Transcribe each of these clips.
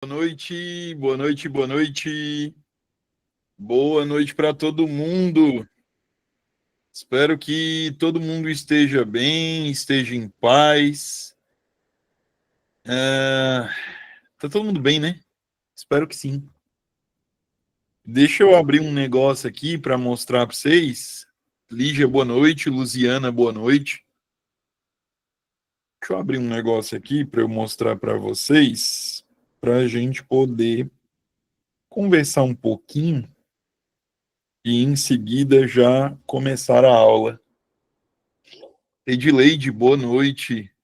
Boa noite, boa noite, boa noite. Boa noite para todo mundo. Espero que todo mundo esteja bem, esteja em paz. Tá todo mundo bem, né? Espero que sim. Deixa eu abrir um negócio aqui para mostrar para vocês. Lígia, boa noite. Luziana, boa noite. Deixa eu abrir um negócio aqui para eu mostrar para vocês, para a gente poder conversar um pouquinho e em seguida já começar a aula. Edileide, boa noite.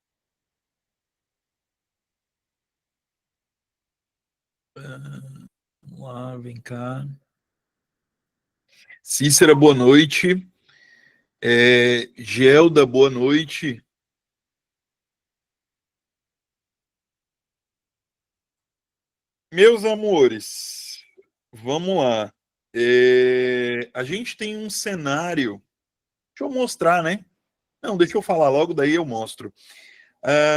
Vamos lá, vem cá. Cícera, boa noite. Gelda, boa noite. Meus amores, vamos lá. A gente tem um cenário. Deixa eu mostrar, né? Não, deixa eu falar logo, daí eu mostro.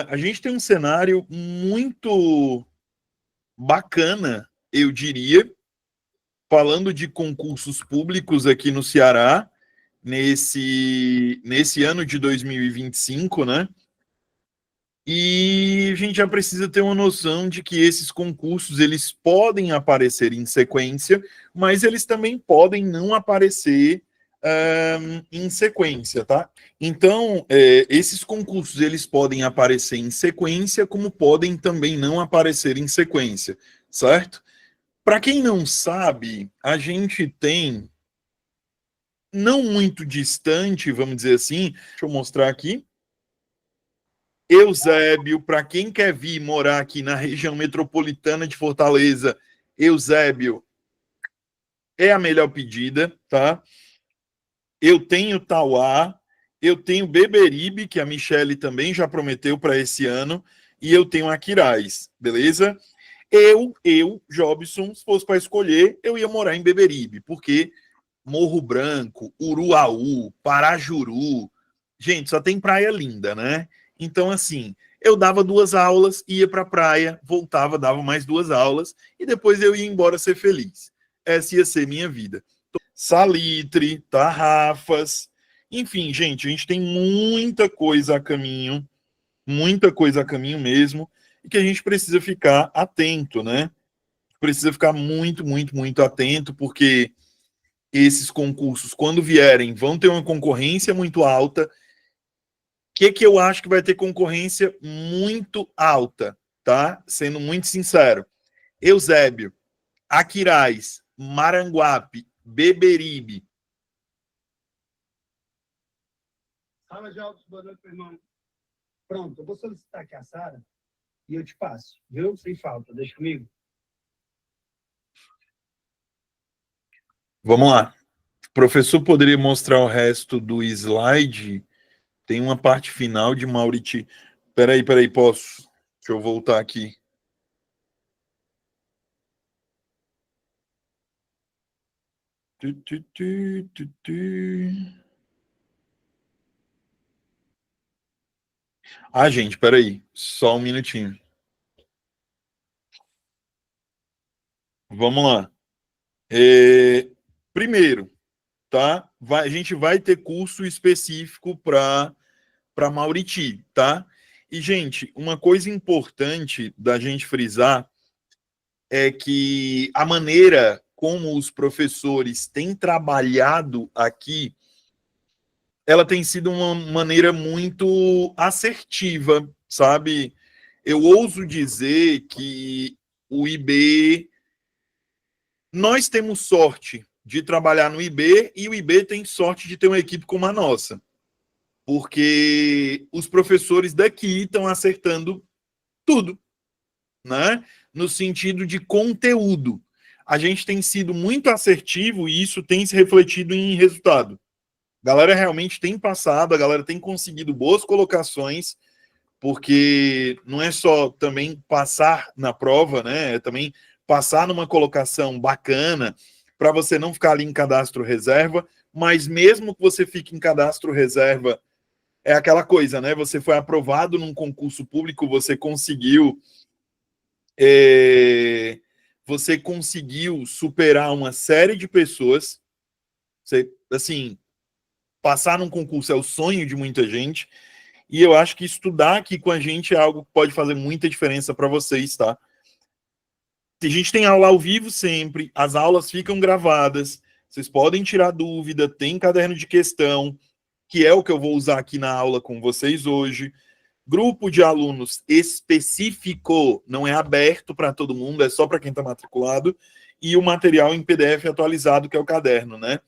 A gente tem um cenário muito bacana, eu diria, falando de concursos públicos aqui no Ceará, nesse ano de 2025, né? E a gente já precisa ter uma noção de que esses concursos eles podem aparecer em sequência, mas eles também podem não aparecer em sequência, tá? Então, esses concursos eles podem aparecer em sequência, como podem também não aparecer em sequência, certo? Para quem não sabe, a gente tem não muito distante, vamos dizer assim, deixa eu mostrar aqui. Eusébio, para quem quer vir morar aqui na região metropolitana de Fortaleza, Eusébio é a melhor pedida, tá? Eu tenho Tauá, eu tenho Beberibe, que a Michele também já prometeu para esse ano, e eu tenho Aquiraz, beleza? Jobson, se fosse para escolher, eu ia morar em Beberibe, porque Morro Branco, Uruaú, Parajuru. Gente, só tem praia linda, né? Então, assim, eu dava 2 aulas, ia para a praia, voltava, dava mais 2 aulas e depois eu ia embora ser feliz. Essa ia ser minha vida. Salitre, tarrafas, enfim, gente, a gente tem muita coisa a caminho mesmo, e que a gente precisa ficar atento, né? Precisa ficar muito, muito, muito atento, porque esses concursos, quando vierem, vão ter uma concorrência muito alta. O que eu acho que vai ter concorrência muito alta, tá? Sendo muito sincero. Eusébio, Aquiraz, Maranguape, Beberibe. Fala, Jobs, boa noite, meu irmão. Pronto, eu vou solicitar aqui a Sara e eu te passo, viu? Sem falta, deixa comigo. Vamos lá. O professor poderia mostrar o resto do slide? Tem uma parte final de Mauriti. Peraí, posso? Deixa eu voltar aqui. Ah, gente, peraí. Só um minutinho. Vamos lá. Primeiro, tá? A gente vai ter curso específico para Mauriti, tá? E, gente, uma coisa importante da gente frisar é que a maneira como os professores têm trabalhado aqui, ela tem sido uma maneira muito assertiva, sabe? Eu ouso dizer que o IB, nós temos sorte de trabalhar no IB e o IB tem sorte de ter uma equipe como a nossa, porque os professores daqui estão acertando tudo, né? No sentido de conteúdo. A gente tem sido muito assertivo e isso tem se refletido em resultado. A galera realmente tem passado, a galera tem conseguido boas colocações, porque não é só também passar na prova, né? É também passar numa colocação bacana para você não ficar ali em cadastro reserva, mas mesmo que você fique em cadastro reserva, é aquela coisa, né? Você foi aprovado num concurso público, você conseguiu você conseguiu superar uma série de pessoas. Você, assim, passar num concurso é o sonho de muita gente. E eu acho que estudar aqui com a gente é algo que pode fazer muita diferença para vocês, tá? A gente tem aula ao vivo sempre, as aulas ficam gravadas, vocês podem tirar dúvida, tem caderno de questão, que é o que eu vou usar aqui na aula com vocês hoje. Grupo de alunos específico, não é aberto para todo mundo, é só para quem está matriculado, e o material em PDF atualizado, que é o caderno, né?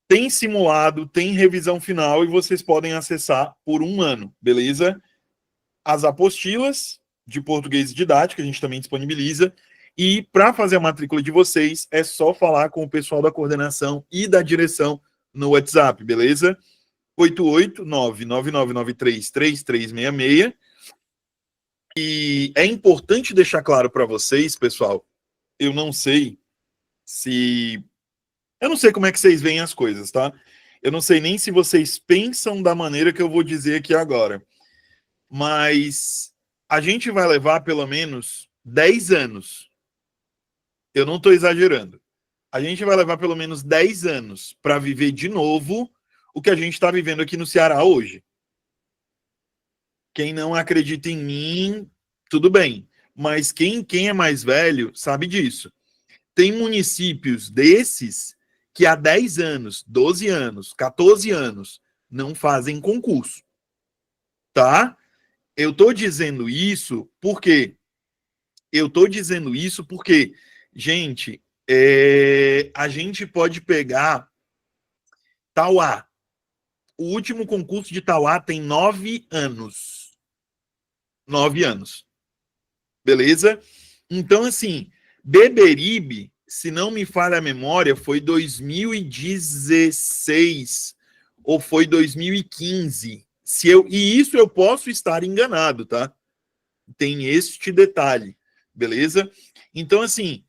Tem simulado, tem revisão final e vocês podem acessar por 1 ano, beleza? As apostilas de português didático, a gente também disponibiliza. E para fazer a matrícula de vocês, é só falar com o pessoal da coordenação e da direção no WhatsApp, beleza? 889-9993-3366. E é importante deixar claro para vocês, pessoal, eu não sei como é que vocês veem as coisas, tá? Eu não sei nem se vocês pensam da maneira que eu vou dizer aqui agora. Mas a gente vai levar pelo menos 10 anos. Eu não estou exagerando. A gente vai levar pelo menos 10 anos para viver de novo o que a gente está vivendo aqui no Ceará hoje. Quem não acredita em mim, tudo bem. Mas quem é mais velho sabe disso. Tem municípios desses que há 10 anos, 12 anos, 14 anos não fazem concurso. Tá? Eu estou dizendo isso porque gente, a gente pode pegar Tauá. O último concurso de Tauá tem 9 anos. 9 anos. Beleza? Então, assim, Beberibe, se não me falha a memória, foi 2016 ou foi 2015. E isso eu posso estar enganado, tá? Tem este detalhe, beleza? Então, assim,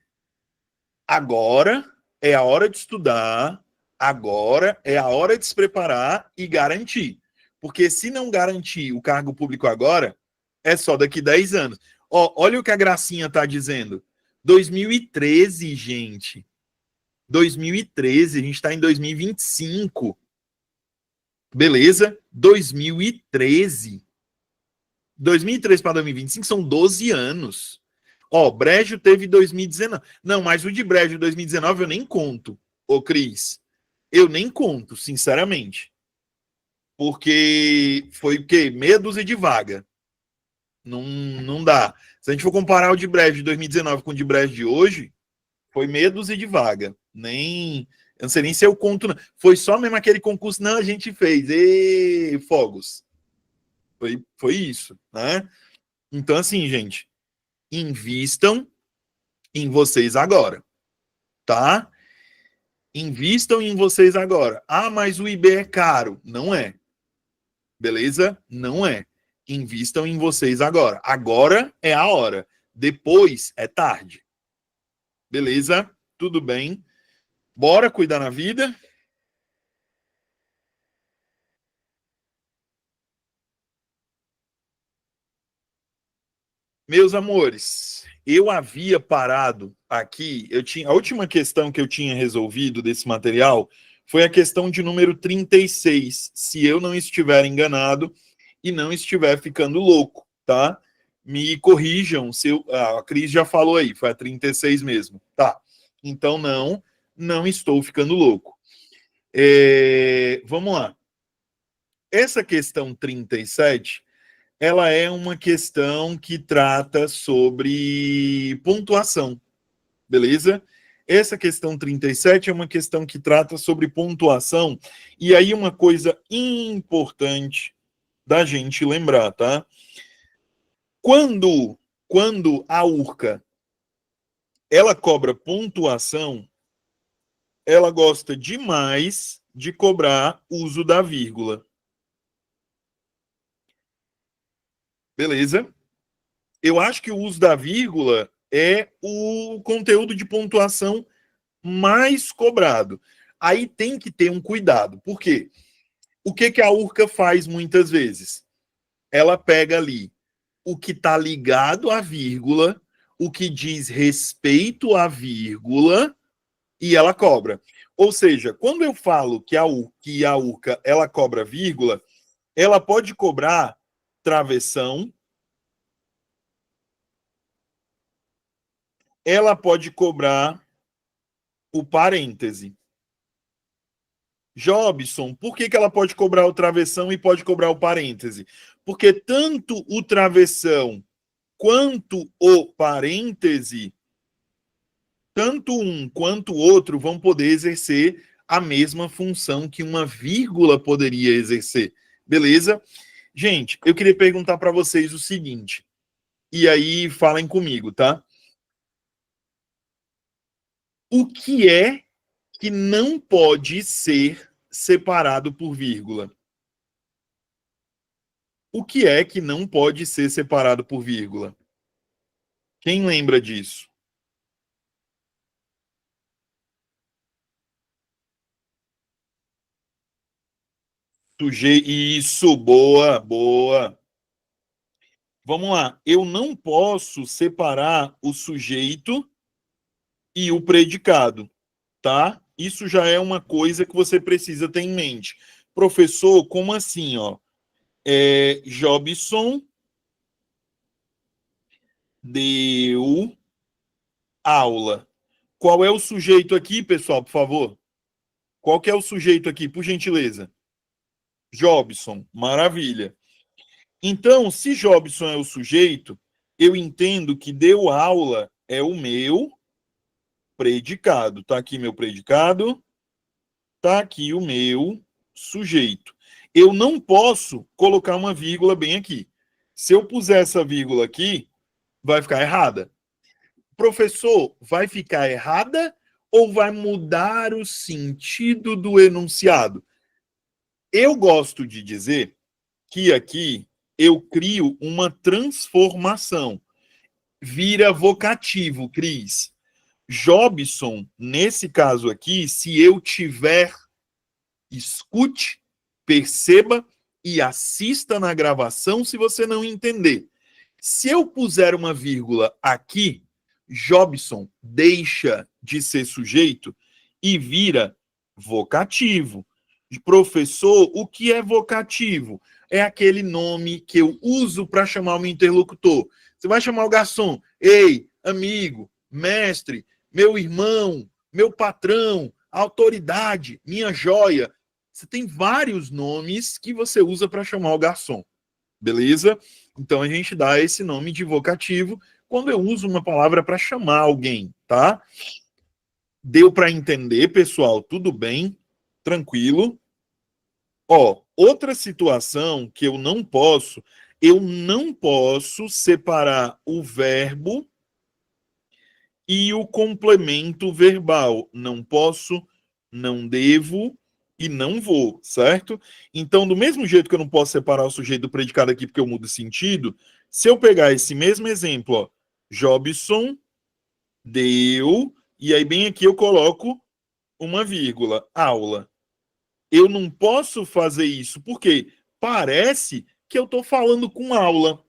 agora é a hora de estudar, agora é a hora de se preparar e garantir. Porque se não garantir o cargo público agora, é só daqui 10 anos. Ó, olha o que a Gracinha tá dizendo. 2013, gente. 2013, a gente tá em 2025. Beleza? 2013. 2003 para 2025 são 12 anos. Ó, Brejo teve 2019. Não, mas o de Brejo 2019 eu nem conto, ô Cris. Eu nem conto, sinceramente. Porque foi o quê? Meia dúzia de vaga. Não dá. Se a gente for comparar o de Brejo de 2019 com o de Brejo de hoje, foi meia dúzia de vaga. Eu não sei nem se eu conto, não. Foi só mesmo aquele concurso, não, a gente fez. E fogos. Foi isso, né? Então, assim, gente, invistam em vocês agora, tá? Invistam em vocês agora. Ah, mas o IB é caro. Não é. Beleza? Não é. Invistam em vocês agora. Agora é a hora. Depois é tarde. Beleza? Tudo bem. Bora cuidar na vida. Meus amores, eu havia parado aqui, a última questão que eu tinha resolvido desse material foi a questão de número 36, se eu não estiver enganado e não estiver ficando louco, tá? Me corrijam, a Cris já falou aí, foi a 36 mesmo, tá? Então não estou ficando louco. Vamos lá. Essa questão 37, ela é uma questão que trata sobre pontuação, beleza? Essa questão 37 é uma questão que trata sobre pontuação, e aí uma coisa importante da gente lembrar, tá? Quando a URCA ela cobra pontuação, ela gosta demais de cobrar uso da vírgula. Beleza? Eu acho que o uso da vírgula é o conteúdo de pontuação mais cobrado. Aí tem que ter um cuidado. Por quê? O que a URCA faz muitas vezes? Ela pega ali o que está ligado à vírgula, o que diz respeito à vírgula, e ela cobra. Ou seja, quando eu falo que a URCA ela cobra vírgula, ela pode cobrar travessão, ela pode cobrar o parêntese. Jobson, por que ela pode cobrar o travessão e pode cobrar o parêntese? Porque tanto o travessão quanto o parêntese, tanto um quanto o outro vão poder exercer a mesma função que uma vírgula poderia exercer. Beleza? Gente, eu queria perguntar para vocês o seguinte, e aí falem comigo, tá? O que é que não pode ser separado por vírgula? O que é que não pode ser separado por vírgula? Quem lembra disso? Isso, boa, boa. Vamos lá. Eu não posso separar o sujeito e o predicado, tá? Isso já é uma coisa que você precisa ter em mente. Professor, como assim, ó? Jobson deu aula. Qual é o sujeito aqui, pessoal, por favor? Qual que é o sujeito aqui, por gentileza? Jobson, maravilha. Então, se Jobson é o sujeito, eu entendo que deu aula é o meu predicado. Tá aqui meu predicado, tá aqui o meu sujeito. Eu não posso colocar uma vírgula bem aqui. Se eu puser essa vírgula aqui, vai ficar errada. Professor, vai ficar errada ou vai mudar o sentido do enunciado? Eu gosto de dizer que aqui eu crio uma transformação. Vira vocativo, Cris. Jobson, nesse caso aqui, se eu tiver, escute, perceba e assista na gravação se você não entender. Se eu puser uma vírgula aqui, Jobson deixa de ser sujeito e vira vocativo. Professor, o que é vocativo? É aquele nome que eu uso para chamar o meu interlocutor. Você vai chamar o garçom, ei, amigo, mestre, meu irmão, meu patrão, autoridade, minha joia. Você tem vários nomes que você usa para chamar o garçom. Beleza? Então a gente dá esse nome de vocativo quando eu uso uma palavra para chamar alguém, tá? Deu para entender, pessoal? Tudo bem? Tranquilo? Ó, outra situação que eu não posso separar o verbo e o complemento verbal. Não posso, não devo e não vou, certo? Então, do mesmo jeito que eu não posso separar o sujeito do predicado aqui porque eu mudo o sentido, se eu pegar esse mesmo exemplo, ó, Jobson deu, e aí bem aqui eu coloco uma vírgula, aula. Eu não posso fazer isso porque parece que eu estou falando com aula.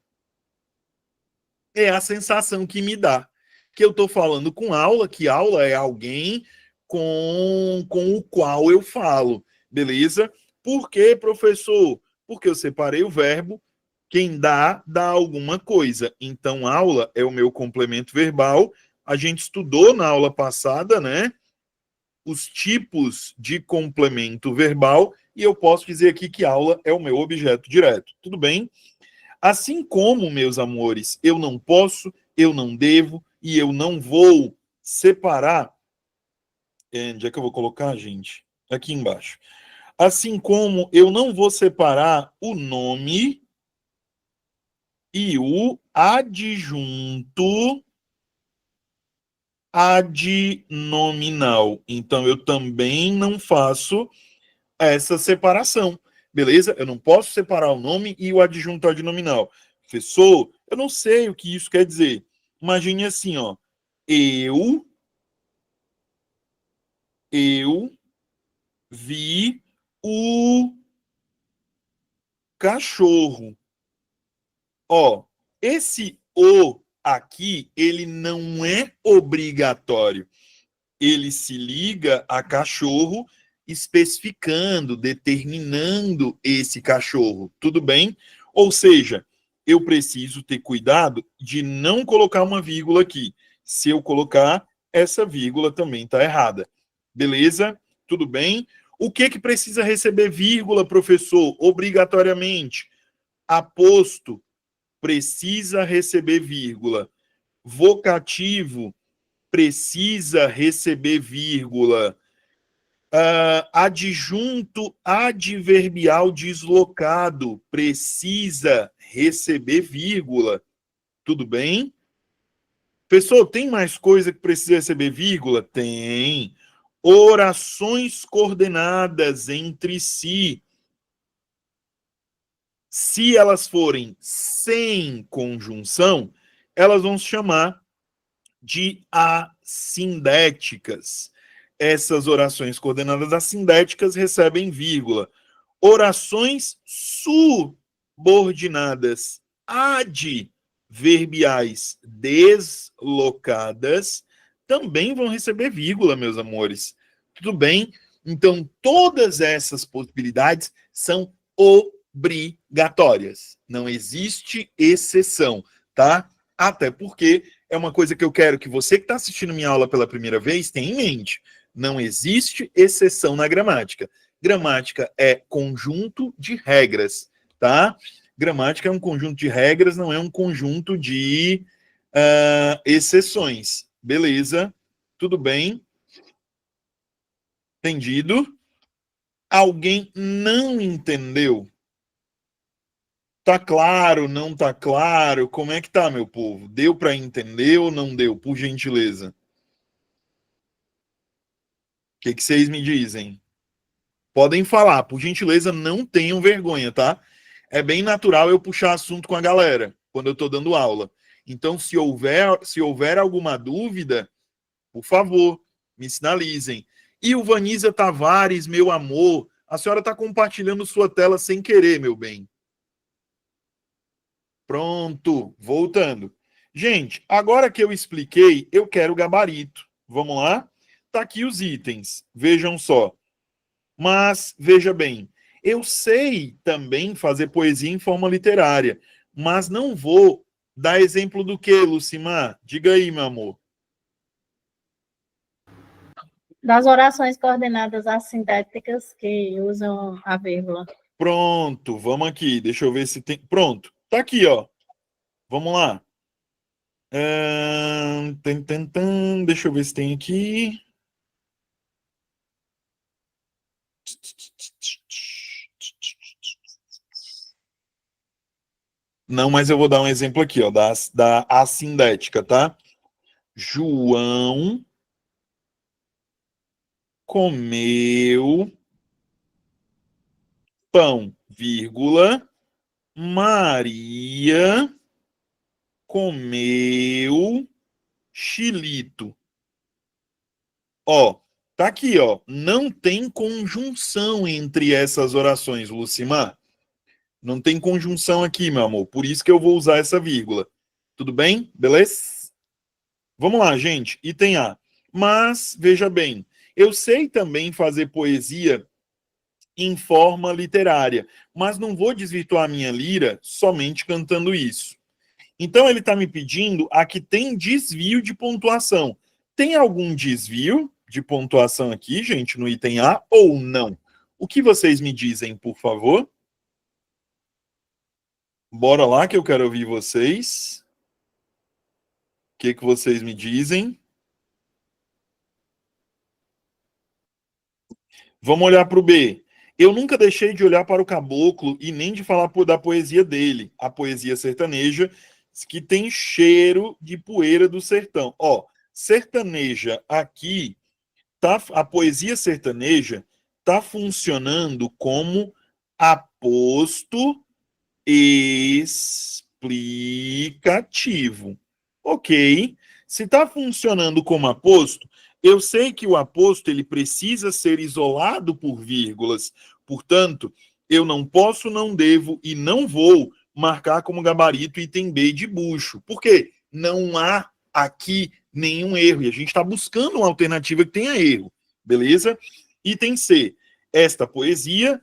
É a sensação que me dá. Que eu estou falando com aula, que aula é alguém com o qual eu falo. Beleza? Por quê, professor? Porque eu separei o verbo, quem dá, dá alguma coisa. Então, aula é o meu complemento verbal. A gente estudou na aula passada, né? Os tipos de complemento verbal, e eu posso dizer aqui que aula é o meu objeto direto. Tudo bem? Assim como, meus amores, eu não posso, eu não devo e eu não vou separar. Onde é que eu vou colocar, gente? Aqui embaixo. Assim como eu não vou separar o nome e o adjunto adnominal. Então, eu também não faço essa separação, beleza? Eu não posso separar o nome e o adjunto adnominal. Professor, eu não sei o que isso quer dizer. Imagine assim, ó. Eu vi o cachorro. Ó, Esse o aqui, ele não é obrigatório. Ele se liga a cachorro, especificando, determinando esse cachorro. Tudo bem? Ou seja, eu preciso ter cuidado de não colocar uma vírgula aqui. Se eu colocar, essa vírgula também está errada. Beleza? Tudo bem? O que precisa receber vírgula, professor? Obrigatoriamente. Aposto precisa receber vírgula. Vocativo precisa receber vírgula. Adjunto adverbial deslocado precisa receber vírgula. Tudo bem? Pessoal, tem mais coisa que precisa receber vírgula? Tem. Orações coordenadas entre si. Se elas forem sem conjunção, elas vão se chamar de assindéticas. Essas orações coordenadas assindéticas recebem vírgula. Orações subordinadas adverbiais deslocadas também vão receber vírgula, meus amores. Tudo bem? Então, todas essas possibilidades são obrigatórias. Não existe exceção, tá? Até porque é uma coisa que eu quero que você que está assistindo minha aula pela primeira vez tenha em mente. Não existe exceção na gramática. Gramática é conjunto de regras, tá? Gramática é um conjunto de regras, não é um conjunto de exceções. Beleza? Tudo bem? Entendido? Alguém não entendeu? Tá claro, não tá claro? Como é que tá, meu povo? Deu para entender ou não deu, por gentileza? O que vocês me dizem? Podem falar, por gentileza, não tenham vergonha, tá? É bem natural eu puxar assunto com a galera quando eu tô dando aula. Então, se houver alguma dúvida, por favor, me sinalizem. E o Vanisa Tavares, meu amor, a senhora está compartilhando sua tela sem querer, meu bem. Pronto, voltando. Gente, agora que eu expliquei, eu quero o gabarito. Vamos lá? Tá aqui os itens, vejam só. Mas, veja bem, eu sei também fazer poesia em forma literária, mas não vou dar exemplo do que, Lucimar? Diga aí, meu amor. Das orações coordenadas assindéticas que usam a vírgula. Pronto, vamos aqui. Deixa eu ver se tem. Pronto, tá aqui, ó. Vamos lá. Deixa eu ver se tem aqui. Não, mas eu vou dar um exemplo aqui, ó, da assindética, tá? João comeu pão, vírgula, Maria comeu xilito. Ó, tá aqui, ó. Não tem conjunção entre essas orações, Lucimar. Não tem conjunção aqui, meu amor. Por isso que eu vou usar essa vírgula. Tudo bem? Beleza? Vamos lá, gente. Item A. Mas, veja bem, eu sei também fazer poesia em forma literária, mas não vou desvirtuar a minha lira somente cantando isso. Então, ele está me pedindo a que tem desvio de pontuação. Tem algum desvio de pontuação aqui, gente, no item A, ou não? O que vocês me dizem, por favor? Bora lá, que eu quero ouvir vocês. O que vocês me dizem? Vamos olhar para o B. Eu nunca deixei de olhar para o caboclo e nem de falar da poesia dele, a poesia sertaneja, que tem cheiro de poeira do sertão. Ó, sertaneja aqui, tá, a poesia sertaneja está funcionando como aposto explicativo. Ok. Se está funcionando como aposto, eu sei que o aposto ele precisa ser isolado por vírgulas. Portanto, eu não posso, não devo e não vou marcar como gabarito item B de bucho. Por quê? Não há aqui nenhum erro, e a gente está buscando uma alternativa que tenha erro, beleza? Item C, esta poesia,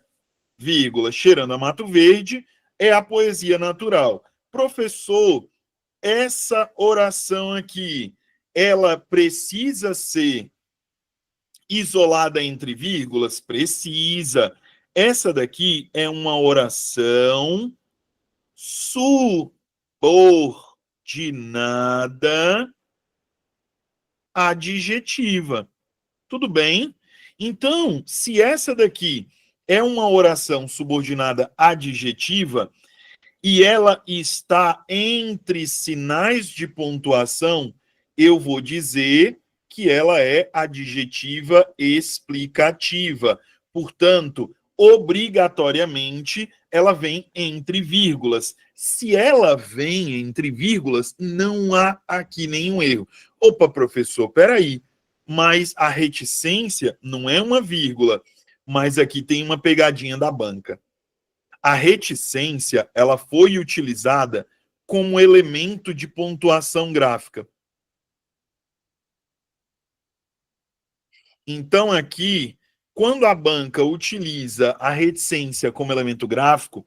vírgula, cheirando a mato verde, é a poesia natural. Professor, essa oração aqui, ela precisa ser isolada entre vírgulas? Precisa. Essa daqui é uma oração subordinada adjetiva. Tudo bem? Então, se essa daqui é uma oração subordinada adjetiva e ela está entre sinais de pontuação, eu vou dizer que ela é adjetiva explicativa. Portanto, obrigatoriamente, ela vem entre vírgulas. Se ela vem entre vírgulas, não há aqui nenhum erro. Opa, professor, peraí, mas a reticência não é uma vírgula, mas aqui tem uma pegadinha da banca. A reticência, ela foi utilizada como elemento de pontuação gráfica. Então, aqui, quando a banca utiliza a reticência como elemento gráfico,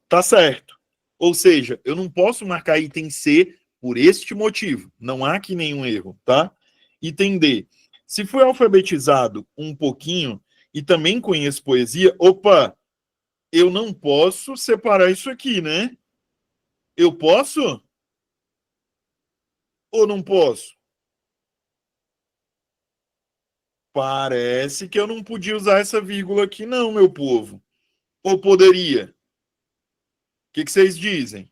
tá certo. Ou seja, eu não posso marcar item C por este motivo. Não há aqui nenhum erro, tá? Item D. Se fui alfabetizado um pouquinho e também conheço poesia, opa, eu não posso separar isso aqui, né? Eu posso? Ou não posso? Parece que eu não podia usar essa vírgula aqui, não, meu povo. Ou poderia? O que vocês dizem?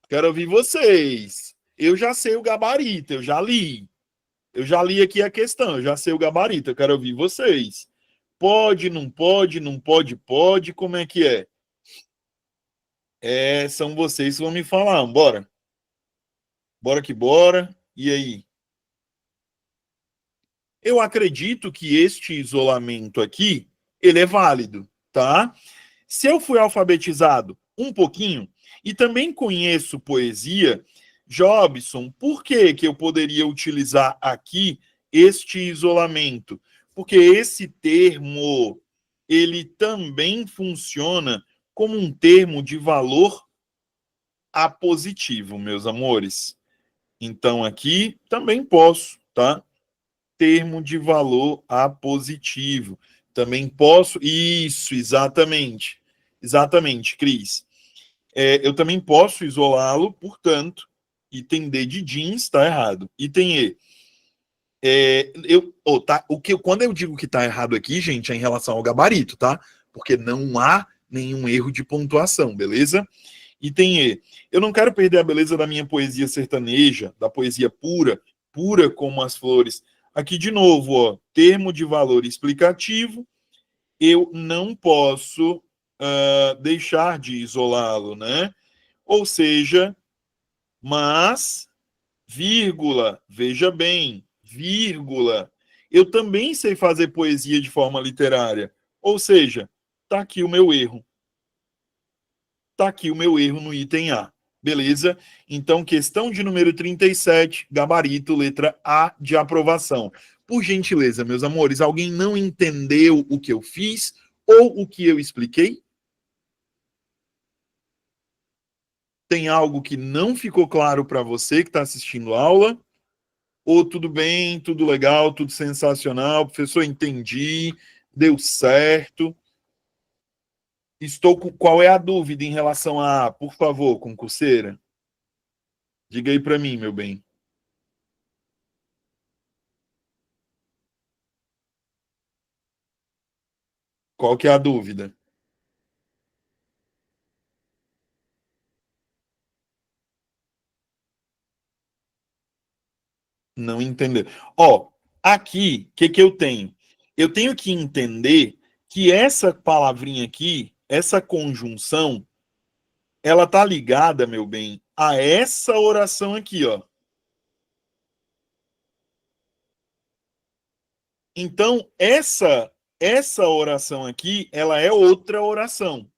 Quero ouvir vocês. Eu já sei o gabarito, eu já li. Eu já li aqui a questão, eu já sei o gabarito, eu quero ouvir vocês. Pode, não pode, não pode, pode, como é que é? São vocês que vão me falar, bora. Bora que bora. E aí? Eu acredito que este isolamento aqui, ele é válido, tá? Se eu fui alfabetizado um pouquinho e também conheço poesia, Jobson, por que que eu poderia utilizar aqui este isolamento? Porque esse termo, ele também funciona como um termo de valor apositivo, meus amores. Então aqui também posso, tá? Termo de valor apositivo. Também posso. Isso, exatamente. Exatamente, Cris. Eu também posso isolá-lo, portanto, item D de jeans está errado. Item E. Quando eu digo que está errado aqui, gente, é em relação ao gabarito, tá? Porque não há nenhum erro de pontuação, beleza? Item E. Eu não quero perder a beleza da minha poesia sertaneja, da poesia pura, pura como as flores. Aqui, de novo, ó, termo de valor explicativo, eu não posso deixar de isolá-lo, né? Ou seja, mas, vírgula, veja bem, vírgula, eu também sei fazer poesia de forma literária. Ou seja, tá aqui o meu erro. Tá aqui o meu erro no item A. Beleza? Então, questão de número 37, gabarito, letra A de aprovação. Por gentileza, meus amores, alguém não entendeu o que eu fiz ou o que eu expliquei? Tem algo que não ficou claro para você que está assistindo a aula? Ou tudo bem, tudo legal, tudo sensacional, professor, entendi, deu certo. Qual é a dúvida em relação a, por favor, concurseira? Diga aí para mim, meu bem. Qual que é a dúvida? Não entender. Ó, aqui, o que que eu tenho? Eu tenho que entender que essa palavrinha aqui, essa conjunção, ela tá ligada, meu bem, a essa oração aqui, ó. Então, essa oração aqui, ela é outra oração.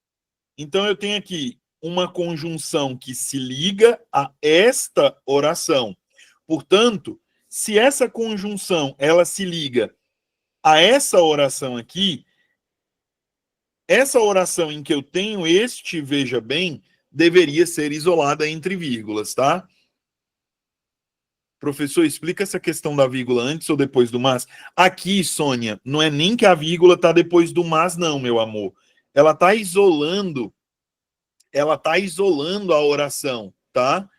Então, eu tenho aqui uma conjunção que se liga a esta oração. Portanto, se essa conjunção ela se liga a essa oração aqui, essa oração em que eu tenho este veja bem deveria ser isolada entre vírgulas, tá? Professor, explica essa questão da vírgula antes ou depois do mas. Aqui, Sônia, não é nem que a vírgula está depois do mas, não, meu amor. Ela está isolando a oração, tá?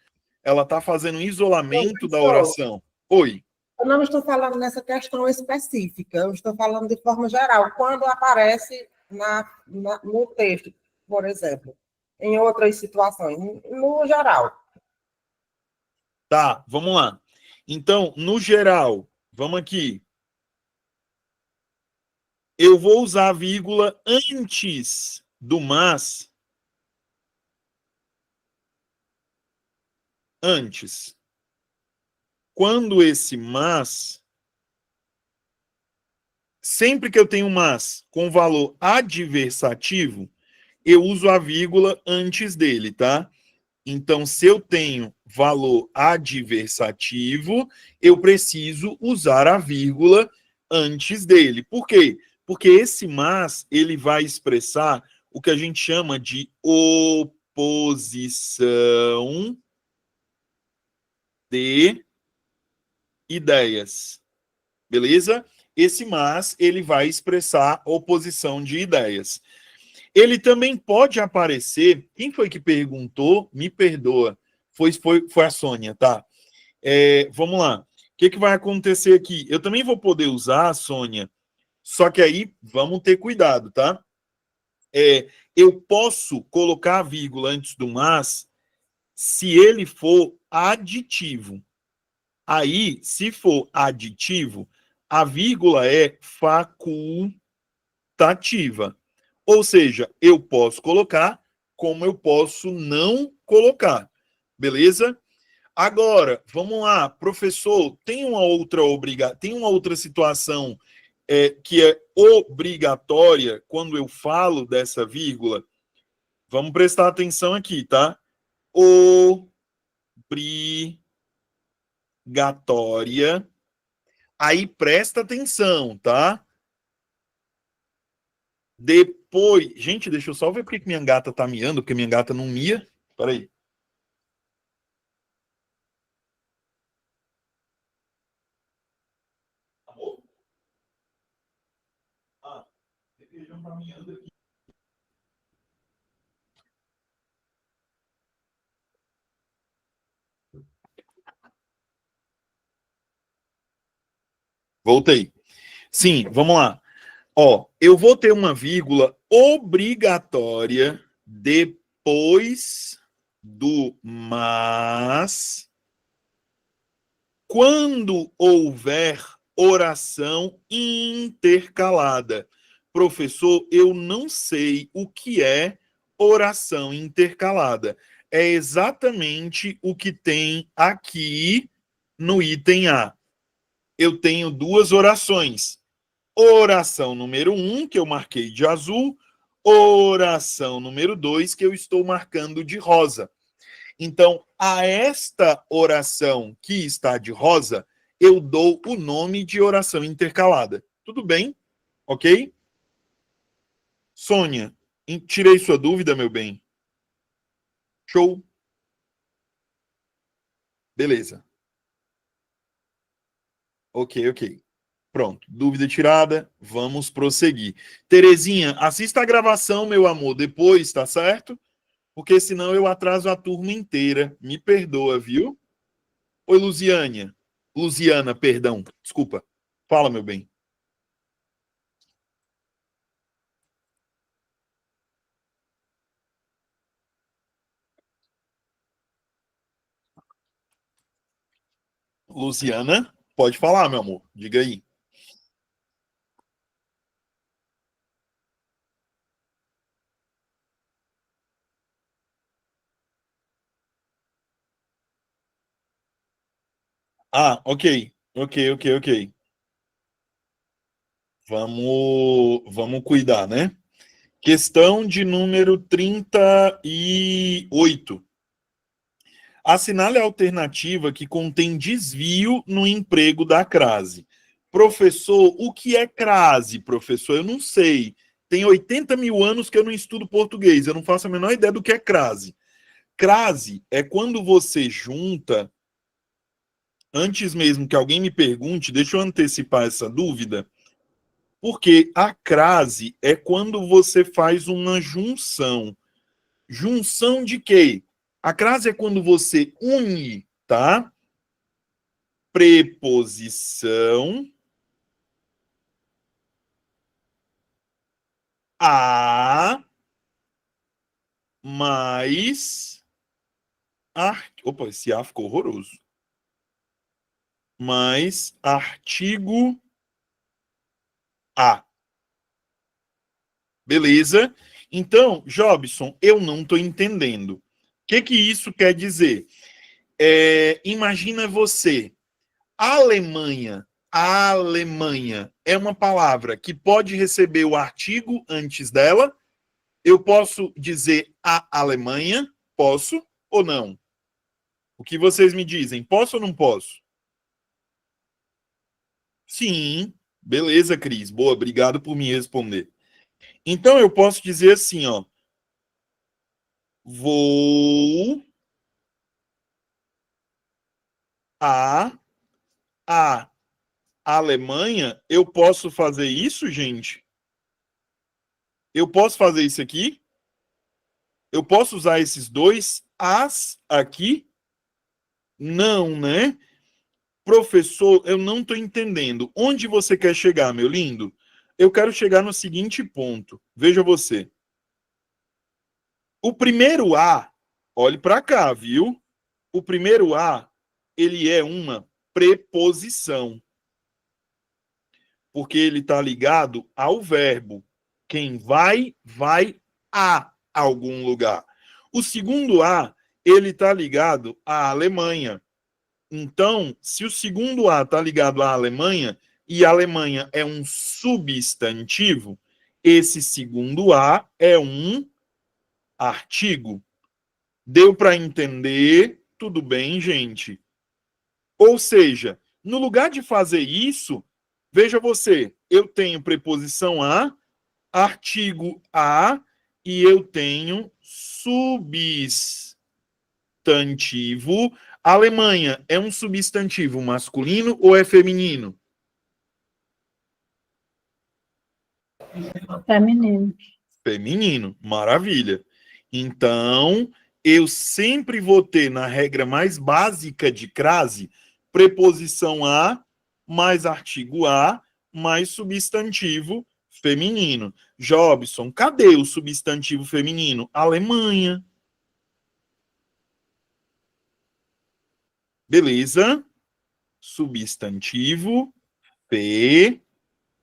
Ela está fazendo um isolamento da oração. Oi. Eu não estou falando nessa questão específica, eu estou falando de forma geral. Quando aparece no texto, por exemplo, em outras situações, no geral. Tá, vamos lá. Então, no geral, vamos aqui. Eu vou usar a vírgula antes do mas. Antes. Quando esse mas, sempre que eu tenho mas com valor adversativo, eu uso a vírgula antes dele, tá? Então, se eu tenho valor adversativo, eu preciso usar a vírgula antes dele. Por quê? Porque esse mas, ele vai expressar o que a gente chama de oposição de ideias. Beleza? Esse mas, ele vai expressar oposição de ideias. Ele também pode aparecer. Quem foi que perguntou? Me perdoa. Foi a Sônia, tá? Vamos lá. O que vai acontecer aqui? Eu também vou poder usar, Sônia, só que aí vamos ter cuidado, tá? Eu posso colocar a vírgula antes do mas se ele for aditivo. Aí, se for aditivo, a vírgula é facultativa. Ou seja, eu posso colocar, como eu posso não colocar. Beleza? Agora, vamos lá, professor, tem uma outra situação que é obrigatória quando eu falo dessa vírgula? Vamos prestar atenção aqui, tá? Obrigatória. Aí presta atenção, tá? Depois. Gente, deixa eu só ver por que minha gata tá miando, porque minha gata não mia. Peraí. Amor? Ah, feijão tá miando aqui. Voltei. Sim, vamos lá. Ó, eu vou ter uma vírgula obrigatória depois do mas quando houver oração intercalada. Professor, eu não sei o que é oração intercalada. É exatamente o que tem aqui no item A. Eu tenho duas orações. Oração número 1, que eu marquei de azul. Oração número 2, que eu estou marcando de rosa. Então, a esta oração que está de rosa, eu dou o nome de oração intercalada. Tudo bem? Ok? Sônia, tirei sua dúvida, meu bem. Show. Beleza. Ok. Pronto, dúvida tirada, vamos prosseguir. Terezinha, assista a gravação, meu amor, depois, tá certo? Porque senão eu atraso a turma inteira. Me perdoa, viu? Oi, Luziana, perdão, desculpa. Fala, meu bem. Luziana, pode falar, meu amor. Diga aí. Ah, ok. Vamos cuidar, né? Questão de número 38. Assinale a alternativa que contém desvio no emprego da crase. Professor, o que é crase, professor? Eu não sei. Tem 80 mil anos que eu não estudo português. Eu não faço a menor ideia do que é crase. Crase é quando você junta. Antes mesmo que alguém me pergunte, deixa eu antecipar essa dúvida. Porque a crase é quando você faz uma junção. Junção de quê? A crase é quando você une, tá? Preposição a mais opa, esse a ficou horroroso. Mais artigo a. Beleza? Então, Jobson, eu não estou entendendo. O que isso quer dizer? Imagina você, Alemanha. Alemanha é uma palavra que pode receber o artigo antes dela. Eu posso dizer a Alemanha? Posso ou não? O que vocês me dizem? Posso ou não posso? Sim. Beleza, Cris. Boa, obrigado por me responder. Então eu posso dizer assim, ó. Vou a Alemanha. Eu posso fazer isso, gente? Eu posso fazer isso aqui? Eu posso usar esses dois as aqui? Não, né? Professor, eu não estou entendendo. Onde você quer chegar, meu lindo? Eu quero chegar no seguinte ponto. Veja você. O primeiro A, olhe para cá, viu? O primeiro A, ele é uma preposição. Porque ele está ligado ao verbo. Quem vai, vai a algum lugar. O segundo A, ele está ligado à Alemanha. Então, se o segundo A está ligado à Alemanha, e a Alemanha é um substantivo, esse segundo A é um artigo. Deu para entender? Tudo bem, gente? Ou seja, no lugar de fazer isso, veja você, eu tenho preposição a, artigo a, e eu tenho substantivo. Alemanha é um substantivo masculino ou é feminino? Feminino. Feminino, maravilha. Então, eu sempre vou ter na regra mais básica de crase, preposição a, mais artigo a, mais substantivo feminino. Jobson, cadê o substantivo feminino? Alemanha. Beleza? Substantivo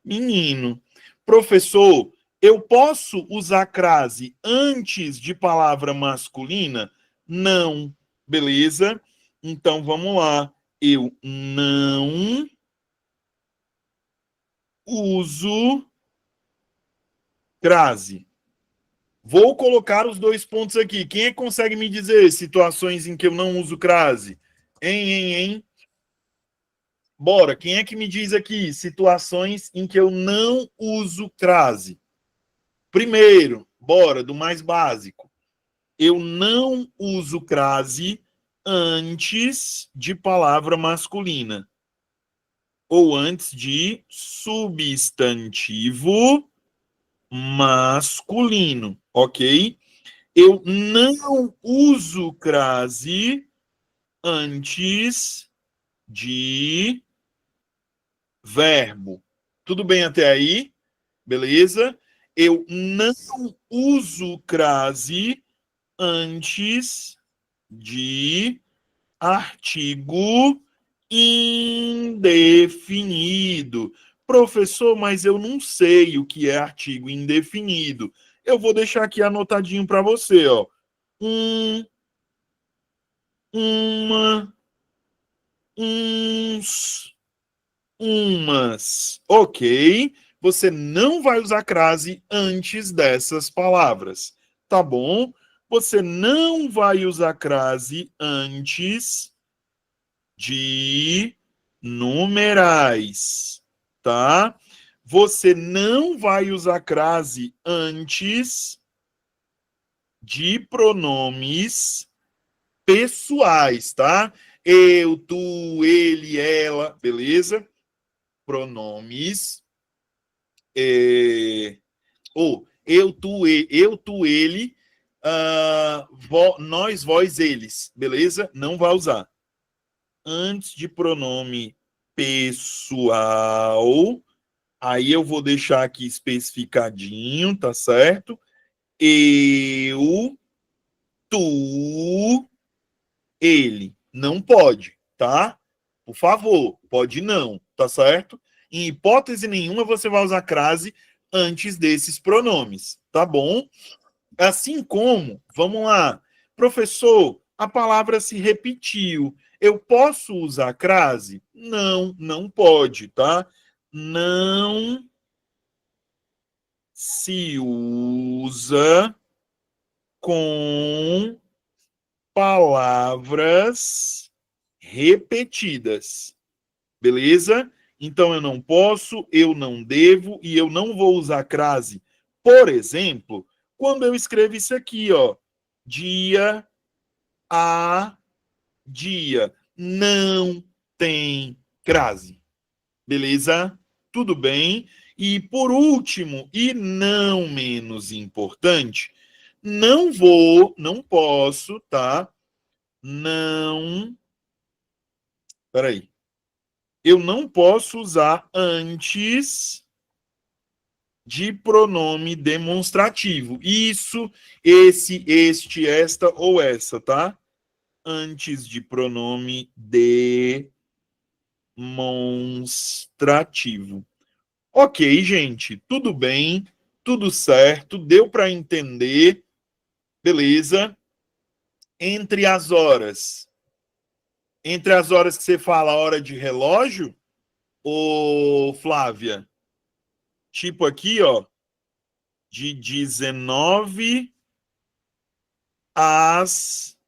feminino. Professor, eu posso usar crase antes de palavra masculina? Não. Beleza? Então vamos lá. Eu não uso crase. Vou colocar os dois pontos aqui. Quem é que consegue me dizer situações em que eu não uso crase? Hein? Bora, quem é que me diz aqui situações em que eu não uso crase? Primeiro, bora, do mais básico. Eu não uso crase antes de palavra masculina. Ou antes de substantivo masculino, ok? Eu não uso crase antes de verbo. Tudo bem até aí? Beleza? Eu não uso crase antes de artigo indefinido. Professor, mas eu não sei o que é artigo indefinido. Eu vou deixar aqui anotadinho para você, ó. Uma, uns, umas. Ok. você não vai usar crase antes dessas palavras, tá bom? Você não vai usar crase antes de numerais, tá? Você não vai usar crase antes de pronomes pessoais, tá? Eu, tu, ele, ela, beleza? Pronomes. Eu, tu, ele, nós, vós, eles, beleza? Não vai usar. Antes de pronome pessoal, aí eu vou deixar aqui especificadinho, tá certo? Eu, tu, ele. Não pode, tá? Por favor, pode não, tá certo? Em hipótese nenhuma você vai usar crase antes desses pronomes, tá bom? Assim como, vamos lá, professor, a palavra se repetiu. Eu posso usar crase? Não, não pode, tá? Não se usa com palavras repetidas. Beleza? Então eu não posso, eu não devo e eu não vou usar crase. Por exemplo, quando eu escrevo isso aqui, ó, dia a dia, não tem crase. Beleza? Tudo bem? E por último, e não menos importante, não posso, tá? Peraí. Eu não posso usar antes de pronome demonstrativo. Isso, esse, este, esta ou essa, tá? Antes de pronome demonstrativo. Ok, gente, tudo bem, tudo certo, deu para entender, beleza? Entre as horas que você fala hora de relógio, ô Flávia, tipo aqui, ó, de 19 às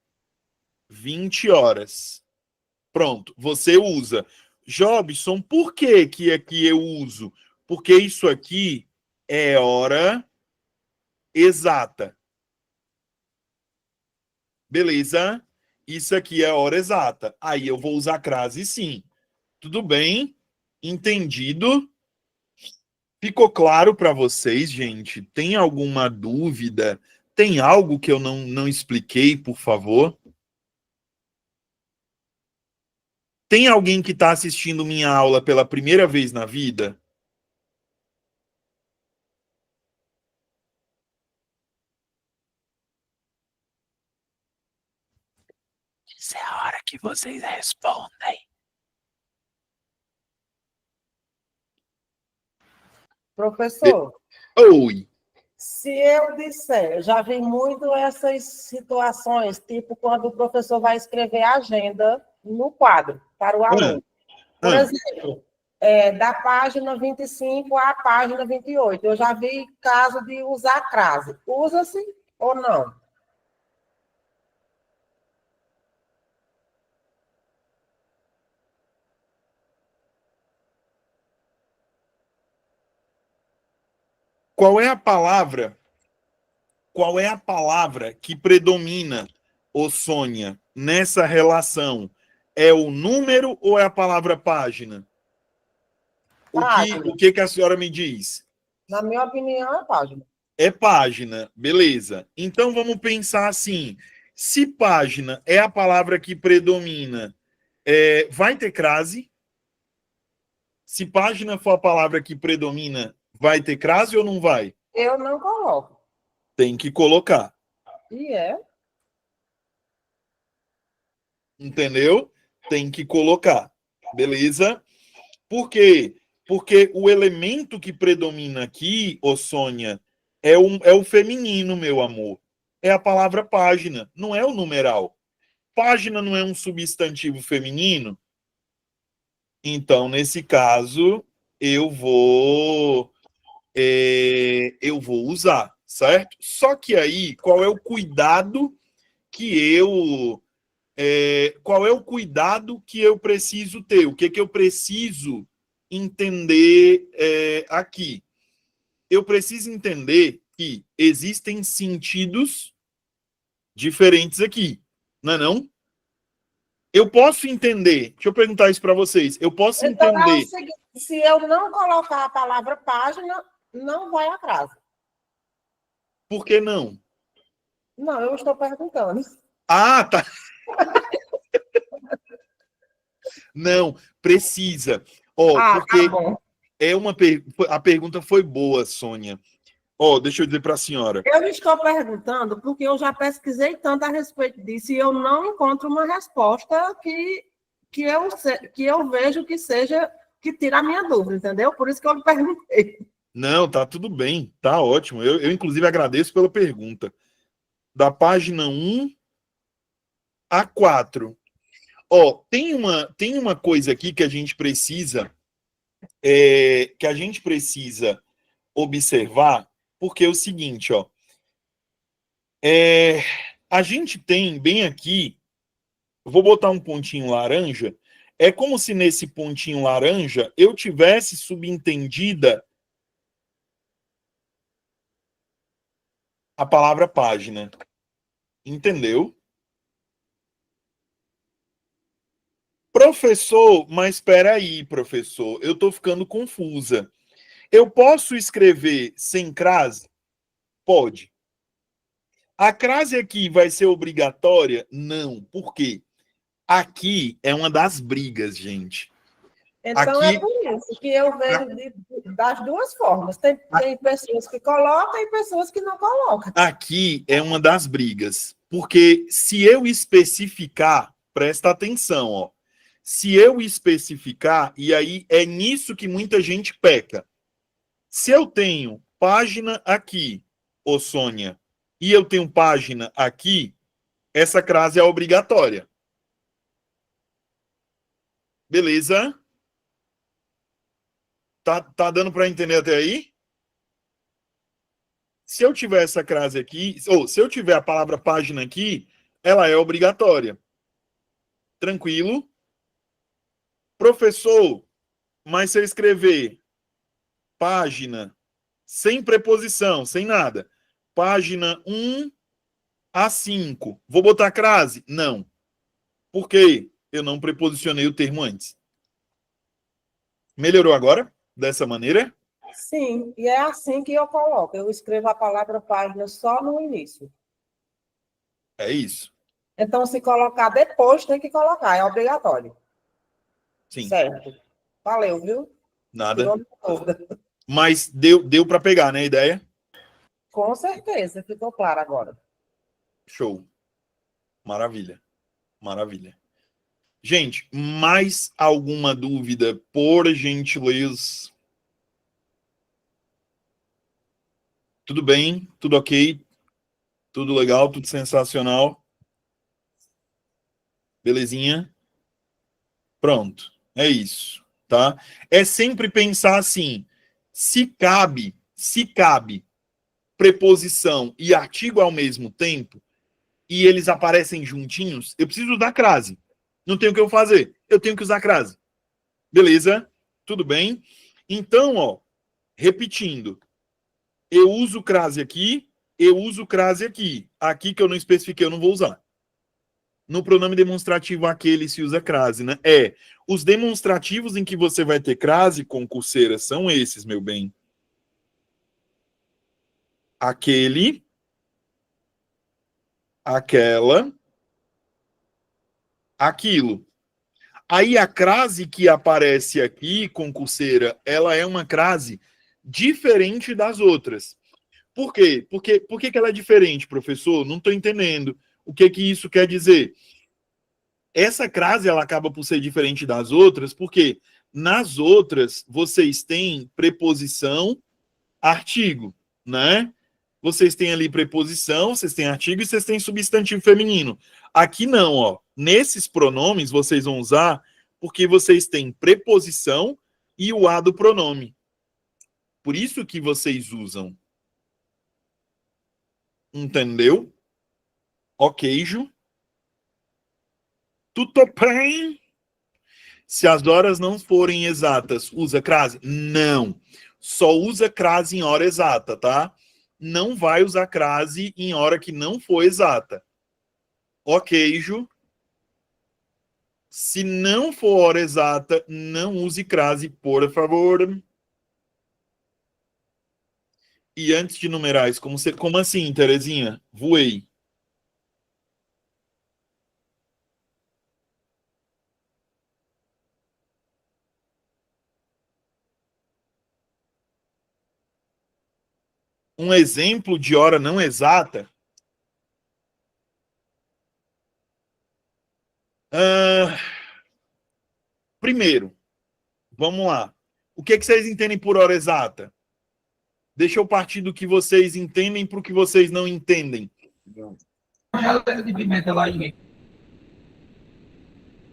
20 horas. Pronto, você usa. Jobson, por que aqui eu uso? Porque isso aqui é hora exata. Beleza? Isso aqui é hora exata. Aí eu vou usar crase sim. Tudo bem? Entendido? Ficou claro para vocês, gente? Tem alguma dúvida? Tem algo que eu não expliquei, por favor? Tem alguém que está assistindo minha aula pela primeira vez na vida? Isso é a hora que vocês respondem. Professor, Oi. se eu disser, eu já vi muito essas situações, tipo quando o professor vai escrever a agenda no quadro para o aluno. Por exemplo, da página 25 à página 28. Eu já vi caso de usar crase. Usa-se ou não? Qual é a palavra? Qual é a palavra que predomina, ô Sônia, nessa relação? É o número ou é a palavra página? Página. O que a senhora me diz? Na minha opinião, é página. É página, beleza. Então vamos pensar assim: se página é a palavra que predomina, vai ter crase? Se página for a palavra que predomina, vai ter crase ou não vai? Eu não coloco. Tem que colocar. E é? Entendeu? Tem que colocar. Beleza? Por quê? Porque o elemento que predomina aqui, ô Sônia, é o feminino, meu amor. É a palavra página, não é o numeral. Página não é um substantivo feminino? Então, nesse caso, eu vou eu vou usar, certo? Só que aí, qual é o cuidado que eu preciso ter? O que eu preciso entender aqui? Eu preciso entender que existem sentidos diferentes aqui, não é não? Eu posso entender, deixa eu perguntar isso para vocês, eu posso Então, é o entender, seguinte, se eu não colocar a palavra página, não vai a crase. por que não? Não, eu estou perguntando. Ah, tá. Não, precisa. Tá Porque bom. a pergunta foi boa, Sônia. Deixa eu dizer para a senhora. Eu estou perguntando porque eu já pesquisei tanto a respeito disso e eu não encontro uma resposta que eu vejo que seja, que tira a minha dúvida, entendeu? Por isso que eu lhe perguntei. Não, tá tudo bem, tá ótimo. Eu inclusive, agradeço pela pergunta. Da página 1 a 4. Tem uma coisa aqui que a gente precisa observar, porque é o seguinte, a gente tem bem aqui, eu vou botar um pontinho laranja, é como se nesse pontinho laranja eu tivesse subentendida a palavra página. Entendeu? Professor, mas espera aí, professor, eu estou ficando confusa. Eu posso escrever sem crase? Pode. A crase aqui vai ser obrigatória? Não. Por quê? Aqui é uma das brigas, gente. Então, Aqui, é por isso que eu vejo das duas formas. Tem pessoas que colocam e pessoas que não colocam. aqui é uma das brigas. Porque se eu especificar, presta atenção, se eu especificar, e aí é nisso que muita gente peca. Se eu tenho página aqui, Sônia, e eu tenho página aqui, essa crase é obrigatória. Beleza? Tá dando para entender até aí? Se eu tiver essa crase aqui, ou se eu tiver a palavra página aqui, ela é obrigatória. Tranquilo? Professor, mas se eu escrever página sem preposição, sem nada, página 1 a 5, vou botar crase? Não. Por quê? Eu não preposicionei o termo antes. Melhorou agora? Dessa maneira? Sim, e é assim que eu coloco. Eu escrevo a palavra página só no início. É isso. Então, se colocar depois, tem que colocar, é obrigatório. Sim. Certo. Valeu, viu? Nada. Tirou minha dúvida. Mas deu para pegar, né, a ideia? Com certeza, ficou claro agora. Show. Maravilha. Maravilha. Gente, mais alguma dúvida, por gentileza? Tudo bem? Tudo ok? Tudo legal? Tudo sensacional? Belezinha? Pronto. É isso, tá? É sempre pensar assim, se cabe preposição e artigo ao mesmo tempo, e eles aparecem juntinhos, eu preciso dar crase. Não tenho o que eu fazer. Eu tenho que usar crase. Beleza? Tudo bem? Então, repetindo. Eu uso crase aqui, eu uso crase aqui. Aqui que eu não especifiquei, eu não vou usar. No pronome demonstrativo, aquele se usa crase, né? Os demonstrativos em que você vai ter crase, concurseira, são esses, meu bem. Aquele, aquela, aquilo. Aí a crase que aparece aqui, concurseira, ela é uma crase diferente das outras. Por quê? Por que ela é diferente, professor? Não estou entendendo. O que isso quer dizer? Essa crase ela acaba por ser diferente das outras, porque nas outras vocês têm preposição, artigo, né? Vocês têm ali preposição, vocês têm artigo e vocês têm substantivo feminino. Aqui não, Nesses pronomes vocês vão usar porque vocês têm preposição e o a do pronome. Por isso que vocês usam. Entendeu? Ok, Ju? Tudo bem? Se as horas não forem exatas, usa crase? Não. Só usa crase em hora exata, tá? Não vai usar crase em hora que não for exata. Ok, Ju? Se não for hora exata, não use crase, por favor. E antes de numerais, como assim, Terezinha? Voei. Um exemplo de hora não exata. Primeiro, vamos lá. O que vocês entendem por hora exata? Deixa eu partir do que vocês entendem para o que vocês não entendem. De pimenta lá em...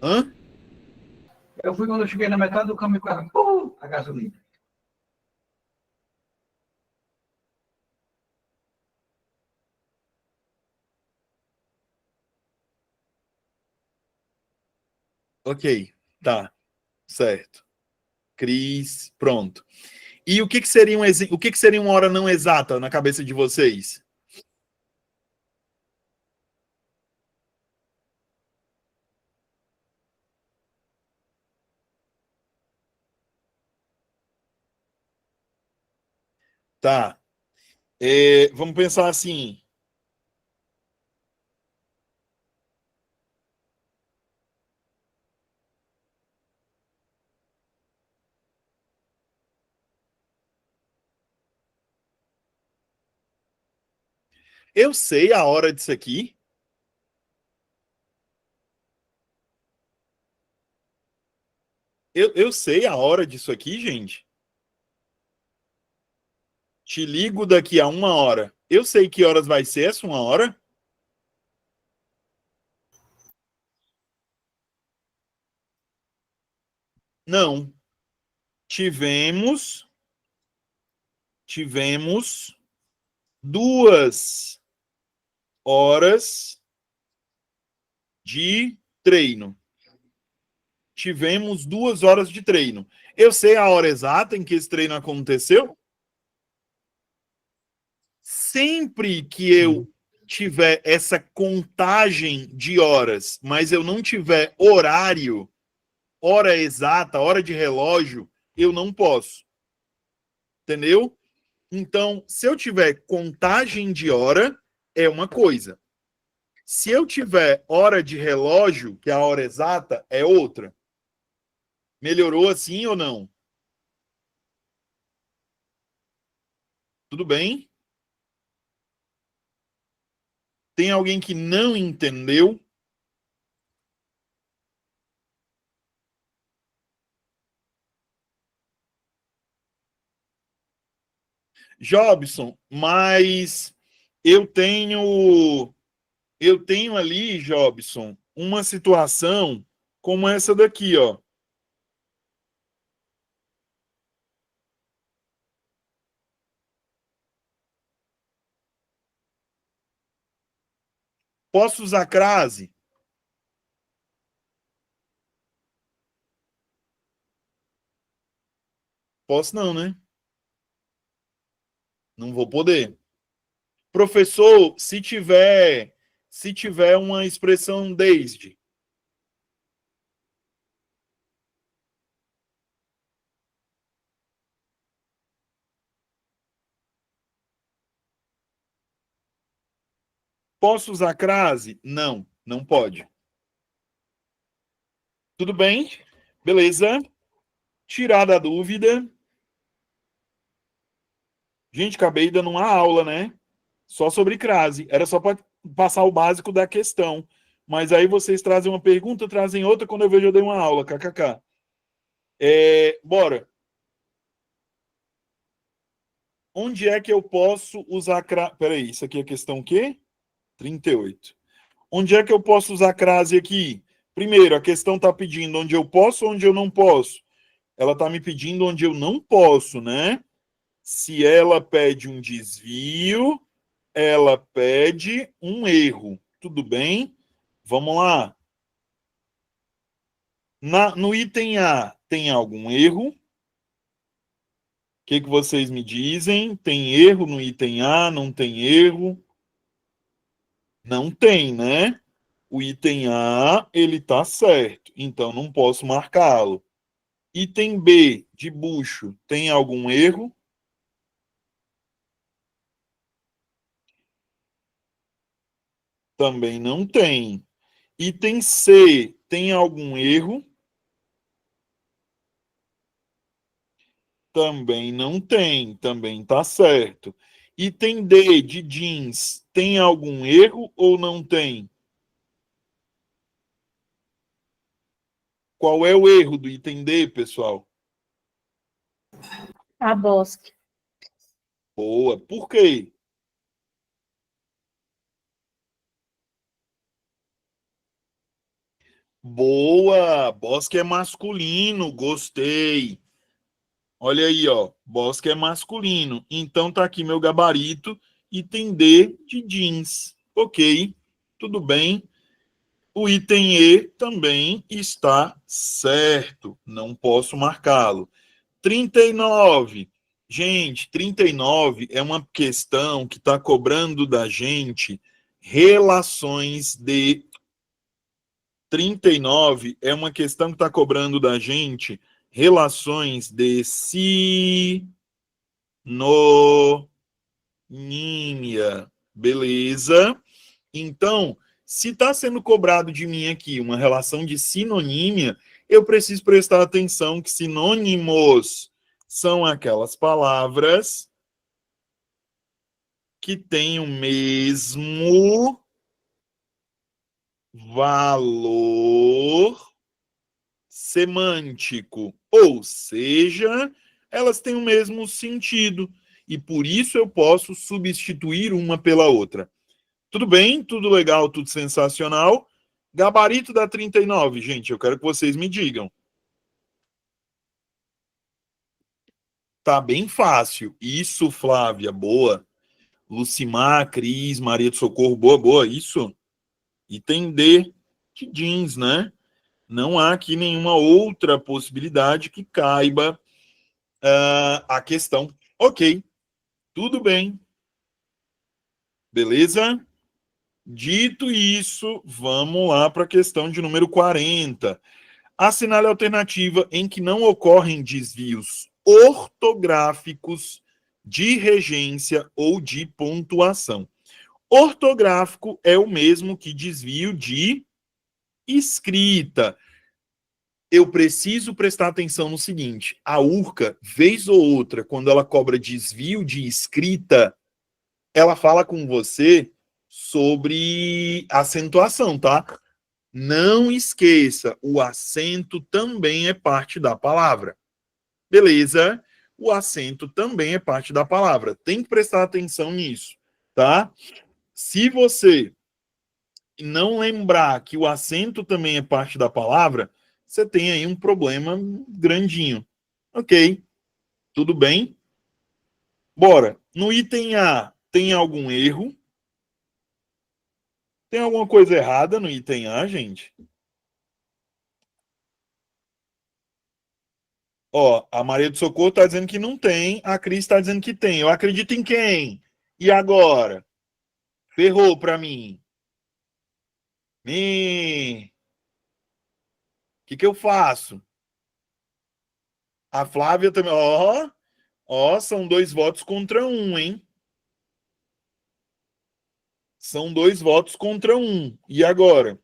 Hã? Eu fui quando eu cheguei na metade do caminho com a gasolina. Ok, tá, certo. Cris, pronto. E o que seria o que seria uma hora não exata na cabeça de vocês? Tá. Vamos pensar assim. Eu sei a hora disso aqui. Eu sei a hora disso aqui, gente. Te ligo daqui a 1 hora. Eu sei que horas vai ser essa 1 hora. Não. Tivemos 2 horas de treino. Tivemos 2 horas de treino. Eu sei a hora exata em que esse treino aconteceu? Sempre que eu tiver essa contagem de horas, mas eu não tiver horário, hora exata, hora de relógio, eu não posso. Entendeu? Então, se eu tiver contagem de hora, é uma coisa. Se eu tiver hora de relógio, que é a hora exata, é outra. Melhorou assim ou não? Tudo bem? Tem alguém que não entendeu? Jobson, mas eu tenho ali, Jobson, uma situação como essa daqui, ó. Posso usar crase? Posso não, né? Não vou poder. Professor, se tiver uma expressão desde. Posso usar crase? Não, não pode. Tudo bem? Beleza? Tirada a dúvida. Gente, acabei dando uma aula, né? Só sobre crase. Era só para passar o básico da questão. Mas aí vocês trazem uma pergunta, trazem outra, quando eu vejo eu dei uma aula, kkk. Bora. Onde é que eu posso usar crase? Peraí, isso aqui é questão o quê? 38. Onde é que eu posso usar crase aqui? Primeiro, a questão está pedindo onde eu posso ou onde eu não posso. Ela está me pedindo onde eu não posso, né? Se ela pede um desvio, ela pede um erro. Tudo bem? Vamos lá. No item A, tem algum erro? O que vocês me dizem? Tem erro no item A? Não tem erro? Não tem, né? O item A, ele está certo, então não posso marcá-lo. Item B, de bucho, tem algum erro? Também não tem. Item C, tem algum erro? Também não tem, também está certo. Item D, de jeans, tem algum erro ou não tem? Qual é o erro do item D, pessoal? A Bosque. Boa. Por quê? Boa. Bosque é masculino. Gostei. Olha aí, ó. Bosque é masculino. Então tá aqui meu gabarito. Item D de jeans. Ok. Tudo bem. O item E também está certo. Não posso marcá-lo. 39. Gente, 39 é uma questão que está cobrando da gente relações de. 39 é uma questão que está cobrando da gente relações de sinonímia. Beleza? Então, se está sendo cobrado de mim aqui uma relação de sinonímia, eu preciso prestar atenção que sinônimos são aquelas palavras que têm o mesmo valor semântico, ou seja, elas têm o mesmo sentido, e por isso eu posso substituir uma pela outra. Tudo bem? Tudo legal? Tudo sensacional? Gabarito da 39, gente, eu quero que vocês me digam. Tá bem fácil. Isso, Flávia, boa. Lucimar, Cris, Maria do Socorro, boa, boa. Isso. Item D de jeans, né? Não há aqui nenhuma outra possibilidade que caiba a questão. Ok, tudo bem. Beleza? Dito isso, vamos lá para a questão de número 40. Assinale a alternativa em que não ocorrem desvios ortográficos de regência ou de pontuação. Ortográfico é o mesmo que desvio de escrita. Eu preciso prestar atenção no seguinte: a URCA, vez ou outra, quando ela cobra desvio de escrita, ela fala com você sobre acentuação, tá? Não esqueça, o acento também é parte da palavra. Beleza? O acento também é parte da palavra. Tem que prestar atenção nisso, tá? Se você não lembrar que o acento também é parte da palavra, você tem aí um problema grandinho. Ok, tudo bem? Bora. No item A, tem algum erro? Tem alguma coisa errada no item A, gente? Ó, a Maria do Socorro está dizendo que não tem, a Cris está dizendo que tem. Eu acredito em quem? E agora? Ferrou para mim. O que eu faço? A Flávia também. Ó, são 2 votos contra 1, hein? São 2 votos contra 1. E agora?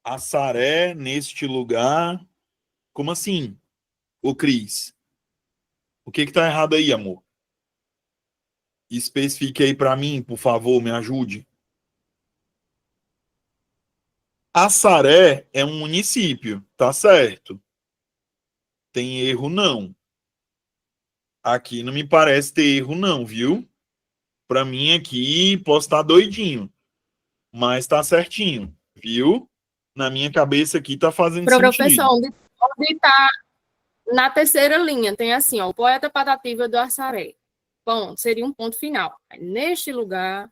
A Saré neste lugar. Como assim? Ô, Cris, o que tá errado aí, amor? Especifique aí para mim, por favor, me ajude. Assaré é um município, tá certo? Tem erro não. Aqui não me parece ter erro não, viu? Para mim aqui posso estar doidinho, mas tá certinho, viu? Na minha cabeça aqui tá fazendo Professor, sentido. onde está Na terceira linha tem assim, ó, o poeta Patativa do Assaré. Ponto, seria um ponto final. Aí, neste lugar,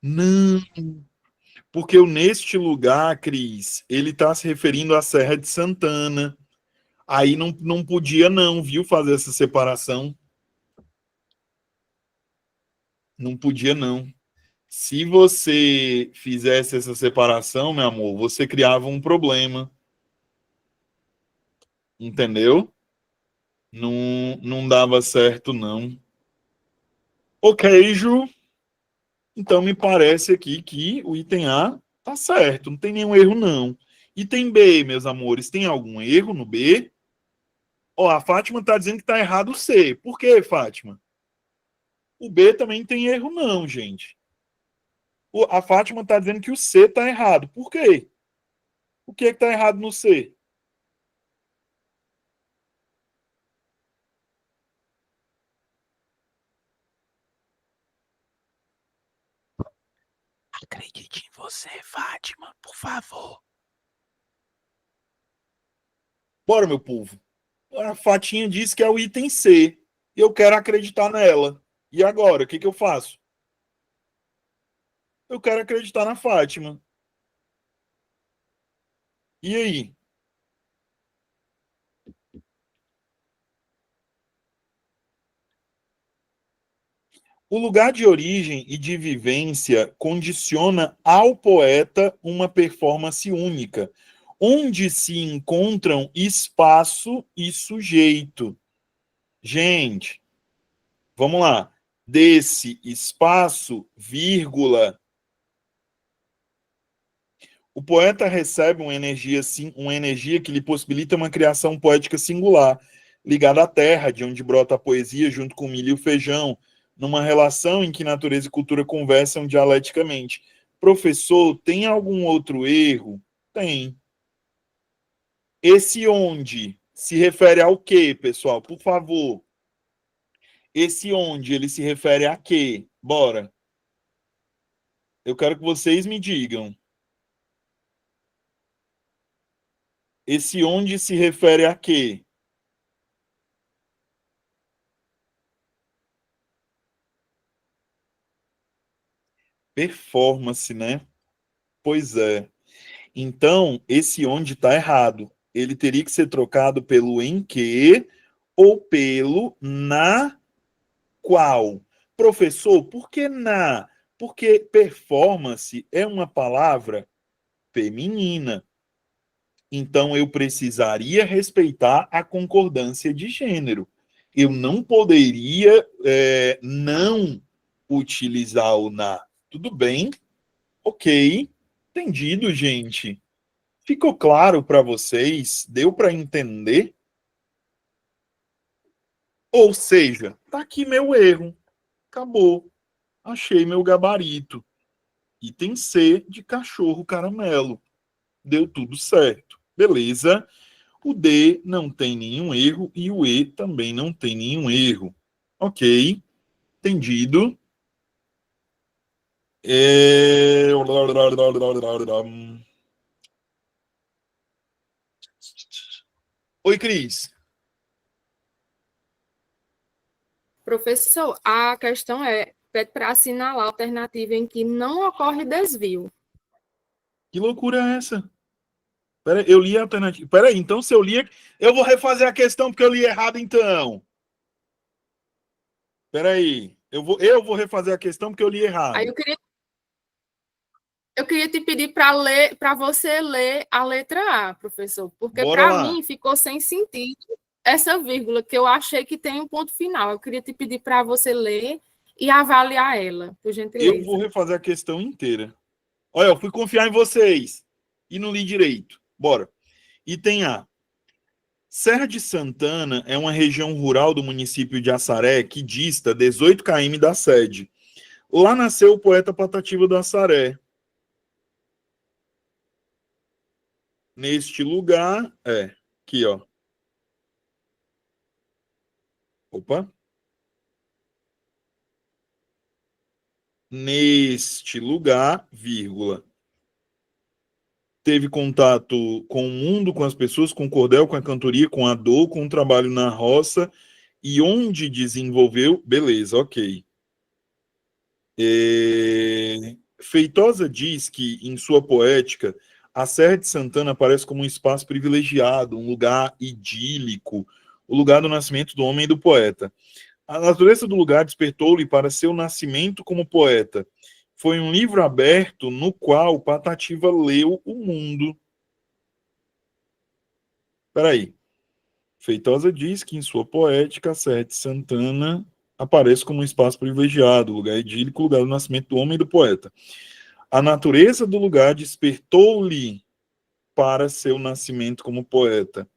Não, porque o neste lugar, Cris, ele está se referindo à Serra de Santana. Aí não podia não, viu, fazer essa separação. Não podia não. Se você fizesse essa separação, meu amor, você criava um problema. Entendeu? Não dava certo, não. Ok, Ju. Então me parece aqui que o item A tá certo, não tem nenhum erro, não. Item B, meus amores, tem algum erro no B? Ó, a Fátima tá dizendo que tá errado o C. Por quê, Fátima? O B também tem erro, não, gente. A Fátima tá dizendo que o C tá errado. Por quê? O que é que tá errado no C? Acredite em você, Fátima, por favor. Bora, meu povo. A Fatinha disse que é o item C. E eu quero acreditar nela. E agora, o que eu faço? Eu quero acreditar na Fátima. E aí? O lugar de origem e de vivência condiciona ao poeta uma performance única, onde se encontram espaço e sujeito. Gente, vamos lá. Desse espaço, vírgula, o poeta recebe uma energia que lhe possibilita uma criação poética singular, ligada à terra, de onde brota a poesia junto com o milho e o feijão, numa relação em que natureza e cultura conversam dialeticamente. Professor, tem algum outro erro? Tem. Esse onde se refere ao quê, pessoal? Por favor. Esse onde, ele se refere a quê? Bora. Eu quero que vocês me digam. Esse onde se refere a quê? Performance, né? Pois é. Então, esse onde está errado. Ele teria que ser trocado pelo em que ou pelo na qual. Professor, por que na? Porque performance é uma palavra feminina. Então, eu precisaria respeitar a concordância de gênero. Eu não poderia não utilizar o na. Tudo bem? Ok. Entendido, gente. Ficou claro para vocês? Deu para entender? Ou seja, tá aqui meu erro. Acabou. Achei meu gabarito. Item C de cachorro caramelo. Deu tudo certo. Beleza. O D não tem nenhum erro e o E também não tem nenhum erro. Ok. Entendido. Oi, Cris. professor, a questão é, pede para assinalar a alternativa em que não ocorre desvio. Que loucura é essa? Pera, eu li a alternativa. Peraí, então se eu li. Eu vou refazer a questão porque eu li errado, então. Peraí. Eu vou refazer a questão porque eu li errado. Aí eu queria te pedir para você ler a letra A, professor, porque Bora para lá. mim ficou sem sentido essa vírgula que eu achei que tem um ponto final. Eu queria te pedir para você ler e avaliar ela, por Eu vou gentileza. refazer a questão inteira. Olha, eu fui confiar em vocês e não li direito. Bora. Item A. Serra de Santana é uma região rural do município de Assaré que dista 18 km da sede. Lá nasceu o poeta Patativa do Assaré. Neste lugar, aqui, ó. Opa. Neste lugar, vírgula. teve contato com o mundo, com as pessoas, com o cordel, com a cantoria, com a dor, com o trabalho na roça, e onde desenvolveu, beleza, ok. Feitosa diz que, em sua poética, a Serra de Santana aparece como um espaço privilegiado, um lugar idílico, o lugar do nascimento do homem e do poeta. A natureza do lugar despertou-lhe para seu nascimento como poeta. Foi um livro aberto no qual Patativa leu o mundo. Peraí. Feitosa diz que, em sua poética, a Serra de Santana aparece como um espaço privilegiado, lugar idílico, lugar do nascimento do homem e do poeta. A natureza do lugar despertou-lhe para seu nascimento como poeta.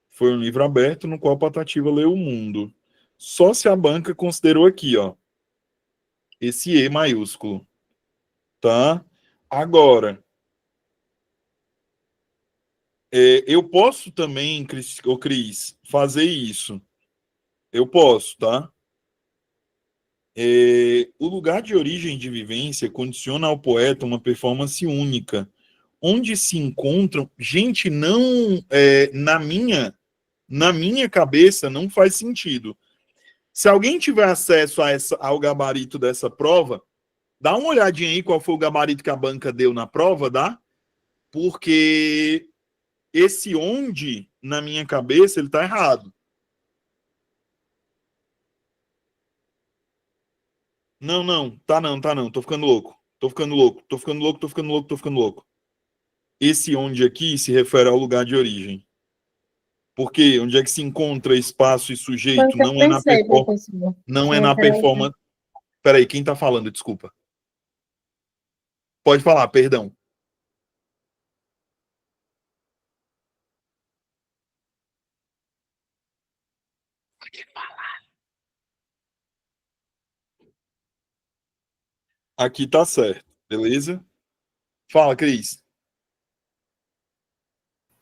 Foi um livro aberto no qual Patativa leu o mundo. Só se a banca considerou aqui, ó, esse E maiúsculo, tá? Agora, eu posso também, Cris, fazer isso. Eu posso, tá? O lugar de origem de vivência condiciona ao poeta uma performance única, onde se encontram... Gente, não... na minha cabeça, não faz sentido. Se alguém tiver acesso ao gabarito dessa prova, dá uma olhadinha aí qual foi o gabarito que a banca deu na prova, dá? Porque esse onde, na minha cabeça, ele tá errado. Não, tá não. Tô ficando louco. Esse onde aqui se refere ao lugar de origem. Porque onde é que se encontra espaço e sujeito? Foi o que eu pensei, professor. Não é na performance. Peraí, quem tá falando? Desculpa. Pode falar, perdão. Pode falar. Aqui tá certo, beleza? Fala, Cris.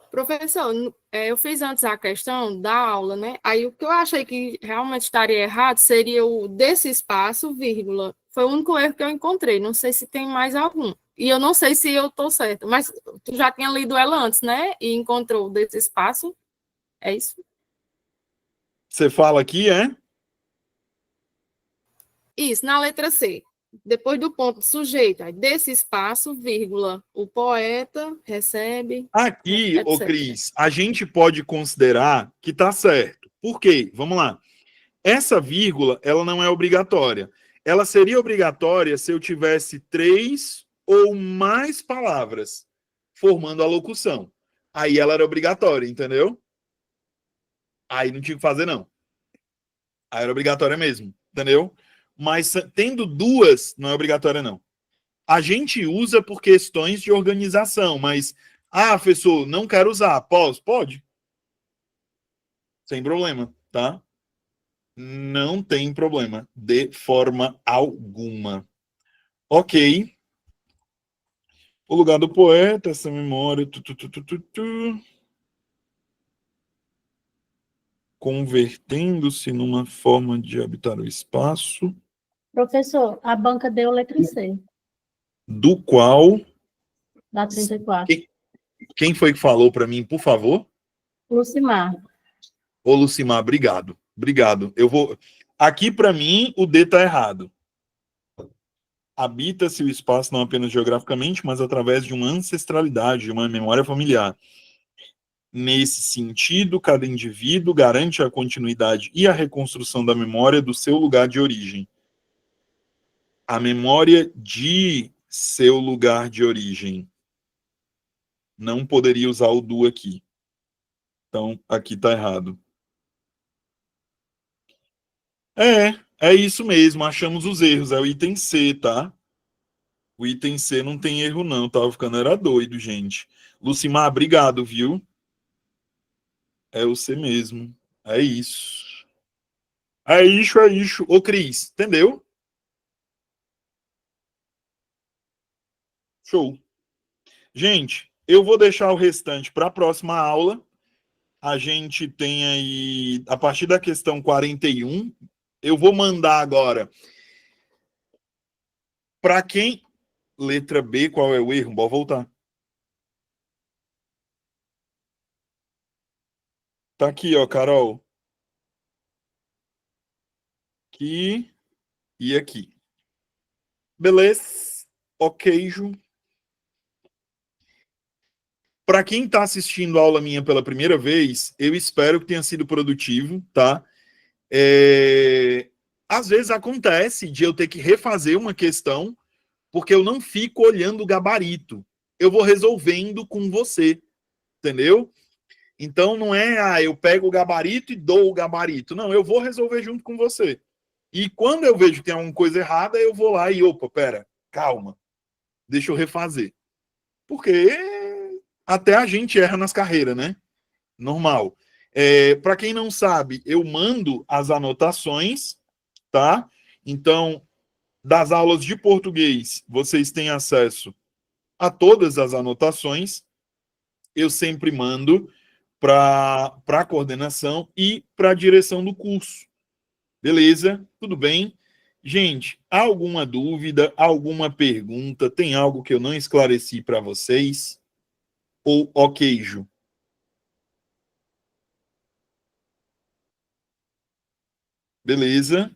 Professor, eu fiz antes a questão da aula, né? Aí o que eu achei que realmente estaria errado seria o desse espaço, vírgula. Foi o único erro que eu encontrei. Não sei se tem mais algum. E eu não sei se eu estou certa, mas tu já tinha lido ela antes, né? E encontrou desse espaço. É isso? Você fala aqui, é? Isso, na letra C. Depois do ponto sujeito, aí desse espaço, vírgula, o poeta recebe. Aqui, ô etc. Cris, a gente pode considerar que tá certo. Por quê? Vamos lá. Essa vírgula, ela não é obrigatória. Ela seria obrigatória se eu tivesse 3 ou mais palavras formando a locução. Aí ela era obrigatória, entendeu? Aí não tinha que fazer, não. Aí era obrigatória mesmo, entendeu? Mas tendo 2, não é obrigatória, não. A gente usa por questões de organização, mas, professor, não quero usar. Posso? Pode. Sem problema, tá? Não tem problema, de forma alguma. Ok. O lugar do poeta, essa memória. Convertendo-se numa forma de habitar o espaço. Professor, a banca deu letra C, Do qual. da 34. Quem foi que falou para mim, por favor? Lucimar. Ô, Lucimar, obrigado. Obrigado. Eu vou. Aqui, para mim, o D tá errado. Habita-se o espaço não apenas geograficamente, mas através de uma ancestralidade, de uma memória familiar. Nesse sentido, cada indivíduo garante a continuidade e a reconstrução da memória do seu lugar de origem. A memória de seu lugar de origem. Não poderia usar o do aqui. Então, aqui está errado. É isso mesmo. Achamos os erros. É o item C, tá? O item C não tem erro, não. Tava ficando era doido, gente. Lucimar, obrigado, viu? É o C mesmo. É isso. É isso. Ô, Cris, entendeu? Show. Gente, eu vou deixar o restante para a próxima aula. A gente tem aí, a partir da questão 41, eu vou mandar agora. Para quem... Letra B, qual é o erro? Vou voltar. Tá aqui, ó, Carol. Aqui e aqui. Beleza? Ok, Ju. Para quem está assistindo a aula minha pela primeira vez, eu espero que tenha sido produtivo, tá? Às vezes acontece de eu ter que refazer uma questão porque eu não fico olhando o gabarito. Eu vou resolvendo com você, entendeu? Então não é, eu pego o gabarito e dou o gabarito. Não, eu vou resolver junto com você. E quando eu vejo que tem alguma coisa errada, eu vou lá e, opa, pera, calma, deixa eu refazer. Porque até a gente erra nas carreiras, né? Normal. Para quem não sabe, eu mando as anotações, tá? Então, das aulas de português, vocês têm acesso a todas as anotações. Eu sempre mando para a coordenação e para a direção do curso. Beleza? Tudo bem? Gente, alguma dúvida, alguma pergunta? Tem algo que eu não esclareci para vocês? Ou ok, Ju? Beleza?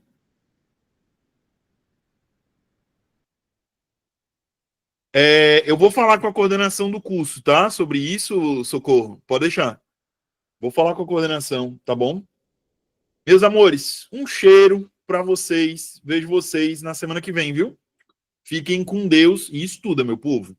Eu vou falar com a coordenação do curso, tá? Sobre isso, Socorro. Pode deixar. Vou falar com a coordenação, tá bom? Meus amores, um cheiro para vocês. Vejo vocês na semana que vem, viu? Fiquem com Deus e estuda, meu povo.